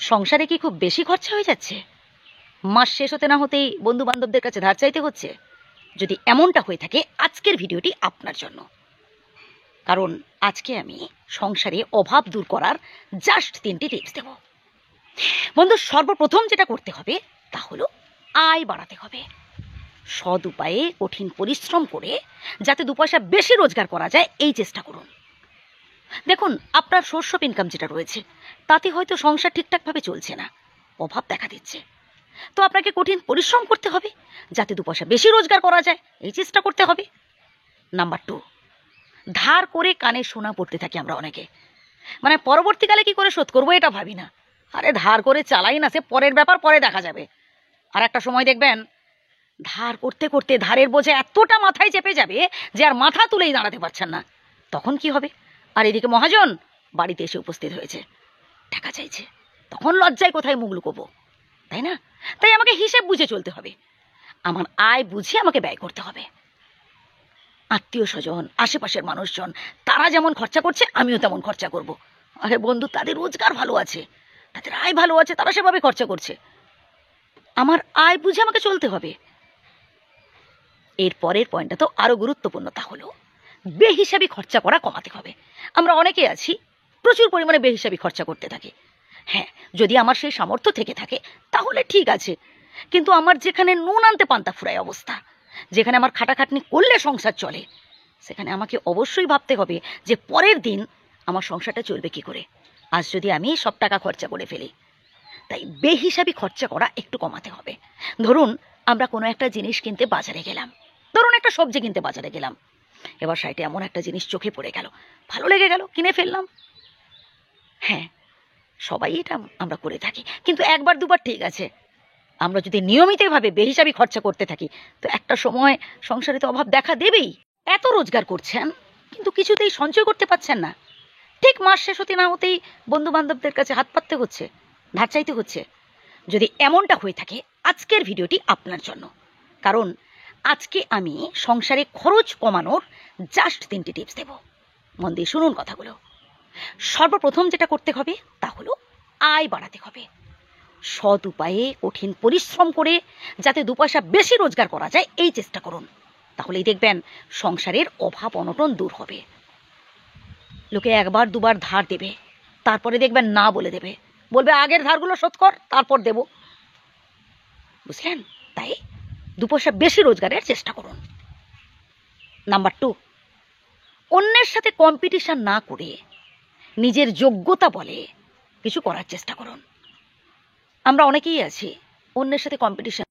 সংসারে কি খুব বেশি খরচা হয়ে যাচ্ছে? মাস শেষ হতে না হতেই বন্ধু বান্ধবদের কাছে ধার চাইতে হচ্ছে? যদি এমনটা হয়ে থাকে, আজকের ভিডিওটি আপনার জন্য। কারণ আজকে আমি সংসারে অভাব দূর করার জাস্ট 3টি টিপস দেব। বন্ধু, সর্বপ্রথম যেটা করতে হবে তা হলো আয় বাড়াতে হবে। সৎ উপায়ে কঠিন পরিশ্রম করে যাতে 2 পয়সা বেশি রোজগার করা যায়, এই চেষ্টা করুন। দেখুন, আপনার সোর্স অফ ইনকাম যেটা রয়েছে তাতে হয়তো সংসার ঠিকঠাকভাবে চলছে না, অভাব দেখা দিচ্ছে। তো আপনাকে কঠিন পরিশ্রম করতে হবে যাতে 2 পয়সা বেশি রোজগার করা যায়, এই চেষ্টা করতে হবে। নাম্বার 2, ধার করে কানে সোনা পড়তে থাকি আমরা অনেকে। মানে পরবর্তীকালে কি করে শোধ করবো এটা ভাবি না। আরে ধার করে চালাই না, সে পরের ব্যাপার, পরে দেখা যাবে। আর একটা সময় দেখবেন ধার করতে করতে ধারের বোঝা এতটা মাথায় চেপে যাবে যে আর মাথা তুলেই দাঁড়াতে পারছেন না। তখন কি হবে? আর এদিকে মহাজন বাড়িতে এসে উপস্থিত হয়েছে, টাকা চাইছে। তখন লজ্জায় কোথায় মুখ লুকোবো, তাই না? তাই আমাকে হিসেব বুঝে চলতে হবে। আমার আয় বুঝে আমাকে ব্যয় করতে হবে। আত্মীয় স্বজন, আশেপাশের মানুষজন, তারা যেমন খরচা করছে আমিও তেমন খরচা করব। আরে বন্ধু, তাদের রোজগার ভালো আছে, তাদের আয় ভালো আছে, তারা সেভাবে খরচা করছে। আমার আয় বুঝে আমাকে চলতে হবে। এর পরের পয়েন্টটা তো আরো গুরুত্বপূর্ণ, তা হলো বেহিসাবি খরচা করা কমাতে হবে। আমরা অনেকে আছি প্রচুর পরিমাণে বেহিসাবি খরচা করতে থাকি। হ্যাঁ, যদি আমার সেই সামর্থ্য থেকে থাকে তাহলে ঠিক আছে, কিন্তু আমার যেখানে নুন আনতে পান্তা ফুরায় অবস্থা, যেখানে আমার খাটাখাটনি করলে সংসার চলে, সেখানে আমাকে অবশ্যই ভাবতে হবে যে পরের দিন আমার সংসারটা চলবে কি করে, আজ যদি আমি সব টাকা খরচা করে ফেলি। তাই বেহিসাবি খরচা করা একটু কমাতে হবে। ধরুন, আমরা কোনো একটা জিনিস কিনতে বাজারে গেলাম, ধরুন একটা সবজি কিনতে বাজারে গেলাম। এবার সাইটে এমন একটা জিনিস চোখে পড়ে গেল, ভালো লেগে গেল, কিনে ফেললাম। হ্যাঁ, সবাই এটা আমরা করে থাকি, কিন্তু একবার দুবার ঠিক আছে। আমরা যদি নিয়মিতভাবে বেহিসাবি খরচা করতে থাকি তো একটা সময় সংসারে তো অভাব দেখা দেবেই। এত রোজগার করছেন কিন্তু কিছুতেই সঞ্চয় করতে পারছেন না। ঠিক মাস শেষ হতে না হতেই বন্ধু বান্ধবদের কাছে হাত পাততে হচ্ছে, ধার চাইতে হচ্ছে। যদি এমনটা হয়ে থাকে, আজকের ভিডিওটি আপনার জন্য। কারণ আজকে আমি সংসারে খরচ কমানোর জাস্ট 3টি টিপস দেব। মন দিয়ে শুনুন কথাগুলো। সর্বপ্রথম যেটা করতে হবে তা হলো আয় বাড়াতে হবে। সৎ উপায়ে কঠিন পরিশ্রম করে যাতে 2 পয়সা বেশি রোজগার করা যায়, এই চেষ্টা করুন। তাহলেই দেখবেন সংসারের অভাব অনটন দূর হবে। লোকে একবার দুবার ধার দেবে, তারপরে দেখবেন না বলে দেবে, বলবে আগের ধারগুলো শোধ কর তারপর দেব। বুঝলেন? তাই 2 পয়সা বেশি রোজগারের চেষ্টা করুন। নাম্বার 2, অন্যের সাথে কম্পিটিশন না করে নিজের যোগ্যতা বলে কিছু করার চেষ্টা করুন। আমরা অনেকেই আছি অন্যের সাথে কম্পিটিশন